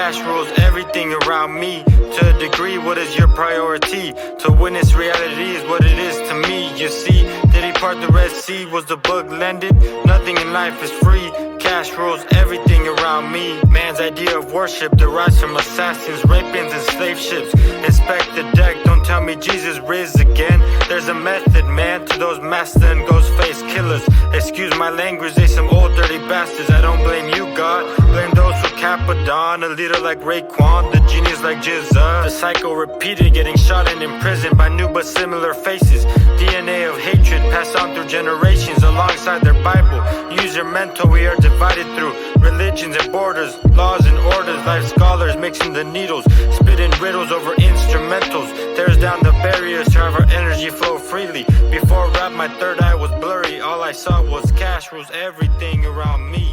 Cash rules everything around me. To a degree, what is your priority? To witness reality is what it is to me. You see, did he part the Red Sea? Was the book lended? Nothing in life is free. Cash rules everything around me. Man's idea of worship derives from assassins, rape-ins, and slave ships. Inspect the deck, don't tell me Jesus riz again. There's a method, man, to those master and ghost face killers. Excuse my language, they some old dirty bastards. I don't blame you, God. Blame those who Capadon, a leader like Raekwon, the genius like Jizza. The cycle repeated, getting shot and imprisoned by new but similar faces. DNA of hatred passed on through generations alongside their Bible. Use your mental, we are divided through religions and borders, laws and orders. Life scholars mixing the needles, spitting riddles over instrumentals. Tears down the barriers to have our energy flow freely. Before rap, my third eye was blurry. All I saw was cash rules everything around me.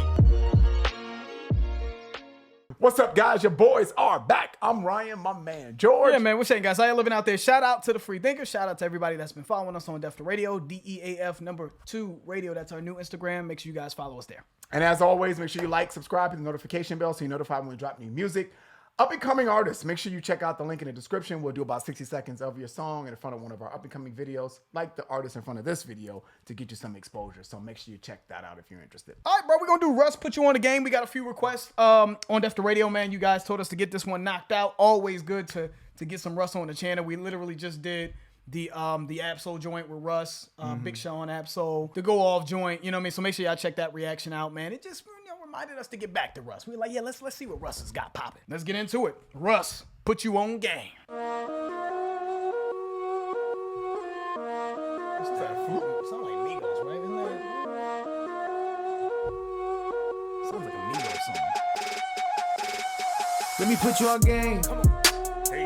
What's up, guys? Your boys are back. I'm Ryan, my man George. Yeah, man. What's up, guys? How you living out there? Shout out to the Free Thinkers. Shout out to everybody that's been following us on Def to Radio, DEAF #2 Radio. That's our new Instagram. Make sure you guys follow us there. And as always, make sure you like, subscribe, hit the notification bell so you're notified when we drop new music. Up-and-coming artists, make sure you check out the link in the description. We'll do about 60 seconds of your song in front of one of our up-and-coming videos, like the artist in front of this video, to get you some exposure. So make sure you check that out if you're interested. All right, bro. We're going to do Russ, put you on the game. We got a few requests on Def to Radio, man. You guys told us to get this one knocked out. Always good to get some Russ on the channel. We literally just did the Absol joint with Russ, Big Sean Absol, the Go Off joint. You know what I mean? So make sure y'all check that reaction out, man. It just reminded us to get back to Russ. We were like, yeah, let's see what Russ has got popping. Let's get into it. Russ, put you on game. What's that? Sounds like Migos, right? Isn't that? Sounds like a Migos song. Let me put you on game.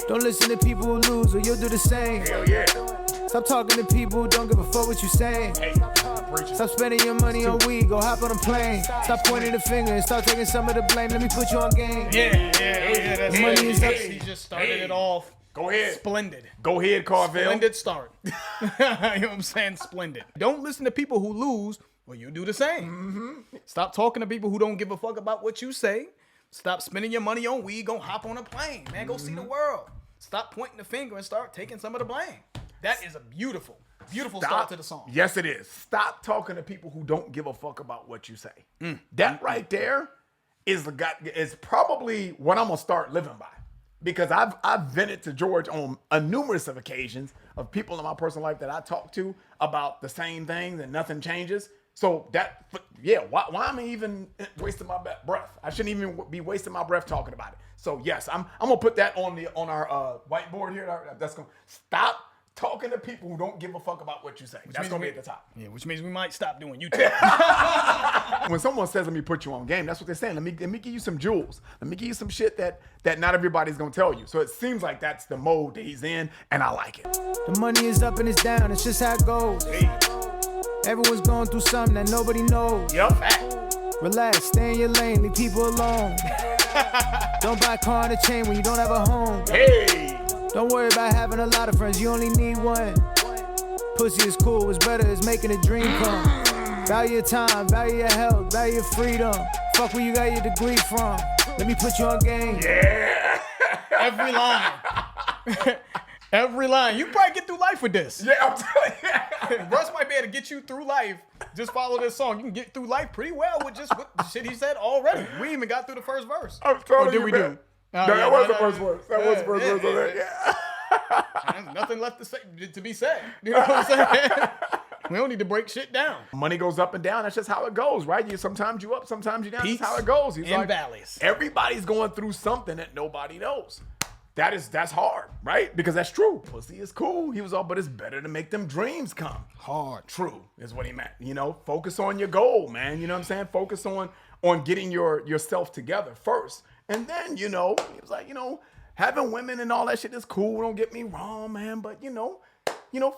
Don't listen to people who lose or you'll do the same. Hell yeah. Stop talking to people who don't give a fuck what you saying. Stop spending your money on weed, go hop on a plane. Stop pointing the finger and start taking some of the blame. Let me put you on game. Yeah. That's Money is up. He just started it off. Go ahead. Splendid. Go ahead, Carvel. Splendid start. You know what I'm saying? Splendid. Don't listen to people who lose or you do the same. Stop talking to people who don't give a fuck about what you say. Stop spending your money on weed, go hop on a plane. Man, go see the world. Stop pointing the finger and start taking some of the blame. That is a beautiful start to the song. Yes, it is. Stop talking to people who don't give a fuck about what you say. That right there is probably what I'm gonna start living by, because I've vented to George on a numerous of occasions of people in my personal life that I talk to about the same things and nothing changes. So why am I even wasting my breath? I shouldn't even be wasting my breath talking about it. So yes, I'm gonna put that on our whiteboard here. That's gonna stop talking to people who don't give a fuck about what you say. That's gonna be at the top. Yeah, which means we might stop doing YouTube. When someone says, let me put you on game, that's what they're saying. Let me give you some jewels. Let me give you some shit that not everybody's gonna tell you. So it seems like that's the mode that he's in, and I like it. The money is up and it's down, it's just how it goes. Hey. Everyone's going through something that nobody knows. Yep. Relax, stay in your lane, leave people alone. Don't buy a car and a chain when you don't have a home. Hey. Don't worry about having a lot of friends, you only need one. Pussy is cool, what's better is making a dream come. Value your time, value your health, value your freedom. Fuck where you got your degree from. Let me put you on game. Yeah. Every line. Every line. You probably get through life with this. Yeah, I'm telling you. Russ might be able to get you through life. Just follow this song. You can get through life pretty well with just what the shit he said already. We even got through the first verse. I'm telling you, we man. do? That was the first verse. That was the first verse on that. Yeah. There's nothing left to be said. You know what I'm saying? We don't need to break shit down. Money goes up and down. That's just how it goes, right? Sometimes you up, sometimes you down. Peaks That's how it goes. He's and like, valleys. everybody's going through something that nobody knows. That's hard, right? Because that's true. Pussy is cool. He was all, but it's better to make them dreams come. Hard. True is what he meant. You know, focus on your goal, man. You know what I'm saying? Focus on getting yourself together first. And then, he was like, having women and all that shit is cool. Don't get me wrong, man. But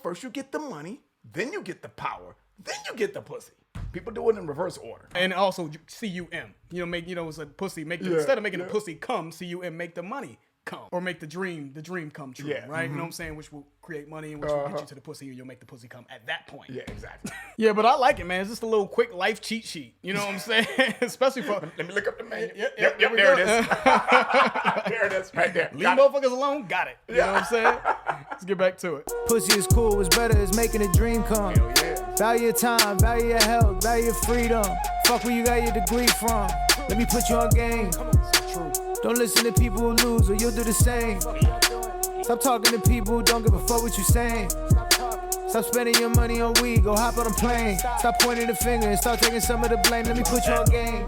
first you get the money, then you get the power, then you get the pussy. People do it in reverse order. And also C-U-M. It's a pussy. Instead of making the pussy come, C-U-M, make the money come, or make the dream come true, Yeah. right? You know what I'm saying? Which will create money and which will get you to the pussy, and you'll make the pussy come at that point. Yeah, exactly. Yeah, but I like it, man. It's just a little quick life cheat sheet. You know what I'm saying? Especially for Let me look up the menu. Yep, There it is. There it is, right there. leave Got it. motherfuckers alone. Got it. You know what I'm saying? Let's get back to it. Pussy is cool, what's better is making a dream come. Hell yeah. Value your time, value your health, value your freedom. Fuck where you got your degree from. Let me put you on game. Don't listen to people who lose or you'll do the same. Stop talking to people who don't give a fuck what you saying. Stop spending your money on weed, go hop on a plane. Stop pointing the finger and start taking some of the blame. Let me put you on game.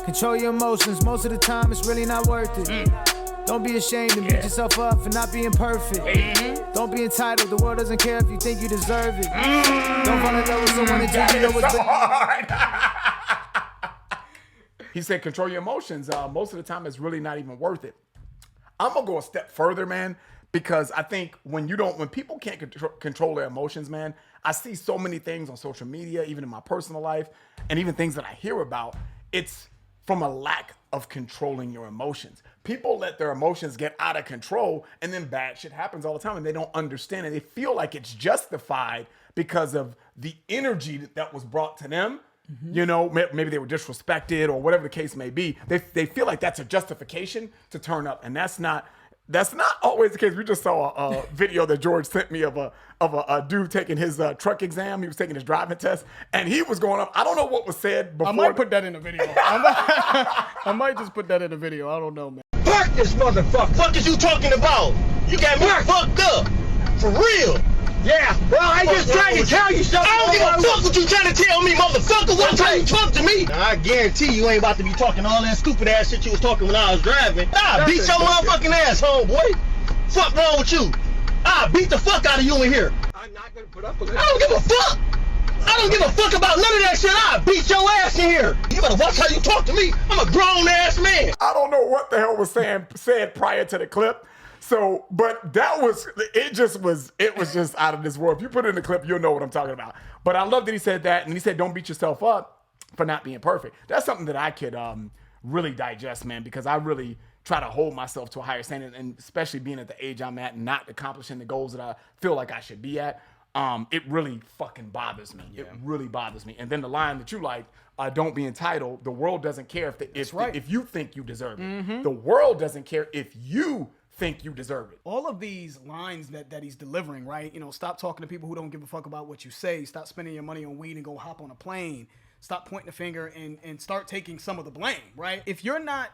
Control your emotions, most of the time it's really not worth it. Don't be ashamed to beat yourself up for not being perfect. Don't be entitled, the world doesn't care if you think you deserve it. Don't fall in love with someone until you know what's so hard. He said, control your emotions. Most of the time, it's really not even worth it. I'm gonna go a step further, man, because I think when people can't control their emotions, man, I see so many things on social media, even in my personal life, and even things that I hear about. It's from a lack of controlling your emotions. People let their emotions get out of control, and then bad shit happens all the time, and they don't understand it. They feel like it's justified because of the energy that was brought to them. You know, maybe they were disrespected or whatever the case may be. They feel like that's a justification to turn up, and that's not always the case. We just saw a video that George sent me of a dude taking his truck exam. He was taking his driving test, and he was going up. I don't know what was said before. I might put that in the video. I might just put that in the video. I don't know, man. Fuck this motherfucker. Fuck is you talking about? You got me fucked up. For real. Yeah. Well, I just trying to tell you something. I don't give a fuck what you trying to tell me, motherfucker. What time you talk to me? Now, I guarantee you ain't about to be talking all that stupid ass shit you was talking when I was driving. I beat your motherfucking ass, homeboy. Fuck wrong with you? I beat the fuck out of you in here. I'm not gonna put up with it. I don't give a fuck. I don't give a fuck about none of that shit. I beat your ass in here. You better watch how you talk to me. I'm a grown ass man. I don't know what the hell was said prior to the clip. So, but it was just out of this world. If you put it in the clip, you'll know what I'm talking about. But I love that he said that, and he said, don't beat yourself up for not being perfect. That's something that I could really digest, man, because I really try to hold myself to a higher standard, and especially being at the age I'm at and not accomplishing the goals that I feel like I should be at. It really fucking bothers me. Yeah. It really bothers me. And then the line that you like, don't be entitled. The world doesn't care if you think you deserve it. The world doesn't care if you think you deserve it. All of these lines that he's delivering, right? You know, stop talking to people who don't give a fuck about what you say. Stop spending your money on weed and go hop on a plane. Stop pointing the finger and start taking some of the blame, right? If you're not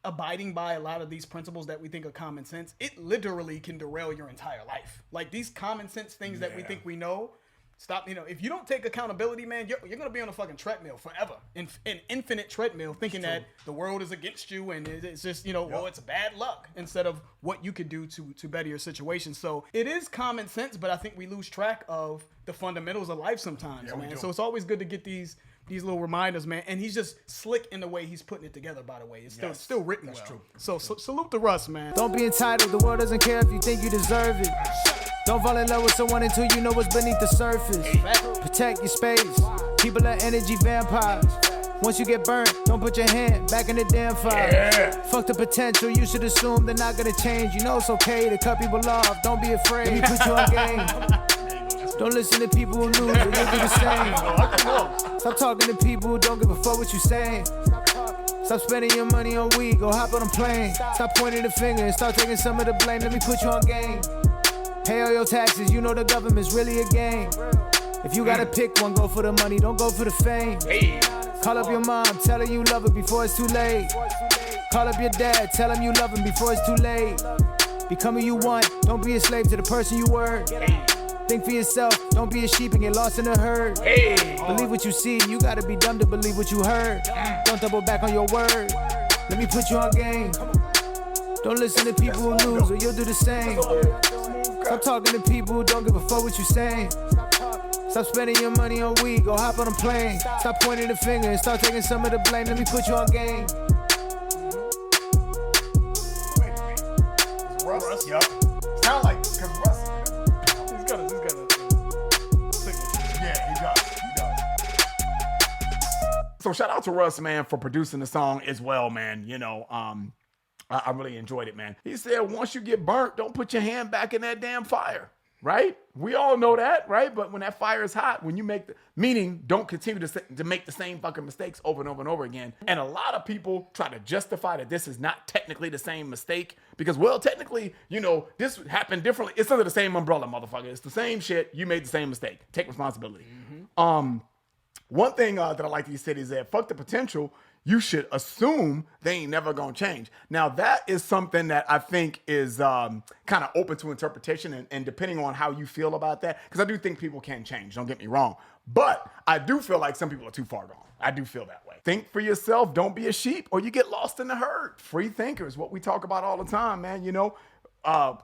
abiding by a lot of these principles that we think are common sense, it literally can derail your entire life. Like these common sense things that we think we know, stop, you know, if you don't take accountability, man, you're going to be on a fucking treadmill forever. An infinite treadmill thinking that the world is against you and it's just, you know, well, it's bad luck instead of what you could do to better your situation. So it is common sense, but I think we lose track of the fundamentals of life sometimes, man. So it's always good to get these little reminders, man. And he's just slick in the way he's putting it together, by the way. It's still written well. That's true. So salute to Russ, man. Don't be entitled, the world doesn't care if you think you deserve it. Don't fall in love with someone until you know what's beneath the surface. Protect your space. People are energy vampires. Once you get burnt, don't put your hand back in the damn fire. Fuck the potential, you should assume they're not gonna change. You know it's okay to cut people off, don't be afraid. Let me put you on game. Don't listen to people who lose, or you'll do the same. Stop talking to people who don't give a fuck what you saying. Stop spending your money on weed, go hop on a plane. Stop pointing the finger and start taking some of the blame. Let me put you on game. Pay all your taxes, you know the government's really a game. If you gotta pick one, go for the money, don't go for the fame. Call up your mom, tell her you love her before it's too late. Call up your dad, tell him you love him before it's too late. Become who you want, don't be a slave to the person you were. Think for yourself, don't be a sheep and get lost in the herd. Believe what you see, you gotta be dumb to believe what you heard. Don't double back on your word. Let me put you on game. Don't listen to people who lose or you'll do the same. Stop talking to people who don't give a fuck what you saying. Stop spending your money on weed, go hop on a plane. Stop pointing the finger and start taking some of the blame. Let me put you on game. Russ? Yup. Sound like, because Russ, He's got a signature. yeah, he does. So shout out to Russ, man, for producing the song as well, man. You know, I really enjoyed it, man. He said, once you get burnt, don't put your hand back in that damn fire. Right? We all know that, right? But when that fire is hot, when you meaning don't continue to make the same fucking mistakes over and over and over again. And a lot of people try to justify that this is not technically the same mistake because, well, technically, this happened differently. It's under the same umbrella, motherfucker. It's the same shit. You made the same mistake. Take responsibility. One thing that I like that you said is that fuck the potential. You should assume they ain't never gonna change. Now that is something that I think is kind of open to interpretation and depending on how you feel about that, because I do think people can change, don't get me wrong. But I do feel like some people are too far gone. I do feel that way. Think for yourself, don't be a sheep or you get lost in the herd. Free thinkers, what we talk about all the time, man,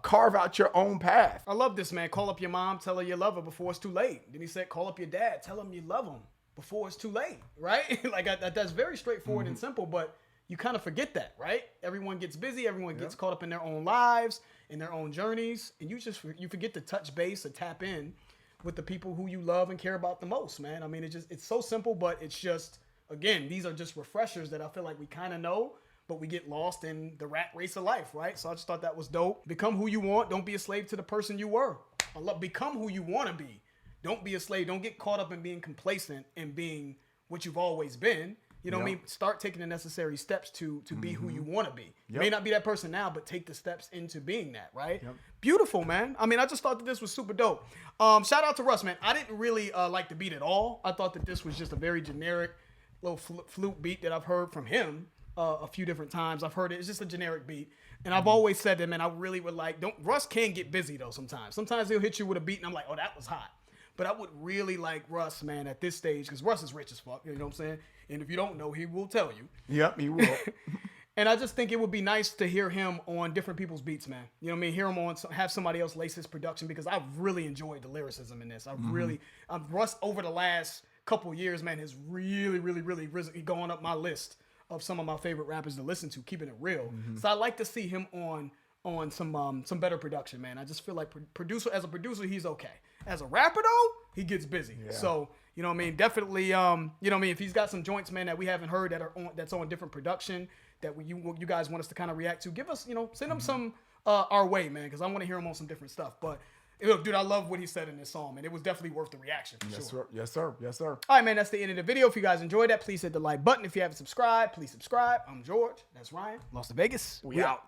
carve out your own path. I love this, man. Call up your mom, tell her you love her before it's too late. Then he said, call up your dad, tell him you love him before it's too late, right? That's very straightforward and simple, but you kind of forget that, right? Everyone gets busy, everyone gets caught up in their own lives, in their own journeys, and you forget to touch base or tap in with the people who you love and care about the most, man. I mean, it's so simple, but it's just, again, these are just refreshers that I feel like we kind of know, but we get lost in the rat race of life, right? So I just thought that was dope. Become who you want. Don't be a slave to the person you were. Become who you want to be. Don't be a slave. Don't get caught up in being complacent and being what you've always been. You know what I mean? Start taking the necessary steps to be who you want to be. You may not be that person now, but take the steps into being that, right? Beautiful, man. I mean, I just thought that this was super dope. Shout out to Russ, man. I didn't really like the beat at all. I thought that this was just a very generic little flute beat that I've heard from him a few different times. I've heard it. It's just a generic beat. And I've always said that, man, I really would Russ can get busy, though, sometimes. Sometimes he'll hit you with a beat, and I'm like, oh, that was hot. But I would really like Russ, man, at this stage, because Russ is rich as fuck, you know what I'm saying? And if you don't know, he will tell you. Yep, he will. And I just think it would be nice to hear him on different people's beats, man. You know what I mean? Hear him have somebody else lace his production, because I've really enjoyed the lyricism in this. Russ, over the last couple years, man, has really, really, really gone up my list of some of my favorite rappers to listen to, keeping it real. So I like to see him on some better production, man. I just feel like as a producer, he's okay. As a rapper, though, he gets busy. Yeah. So, you know what I mean? Definitely, you know what I mean? If he's got some joints, man, that we haven't heard that's on different production that you guys want us to kind of react to, give us, send him some our way, man, because I want to hear him on some different stuff. But, look, dude, I love what he said in this song, man. It was definitely worth the reaction, for sure. Yes, sir. Yes, sir. All right, man, that's the end of the video. If you guys enjoyed that, please hit the like button. If you haven't subscribed, please subscribe. I'm George. That's Ryan. Lost to Vegas. We out.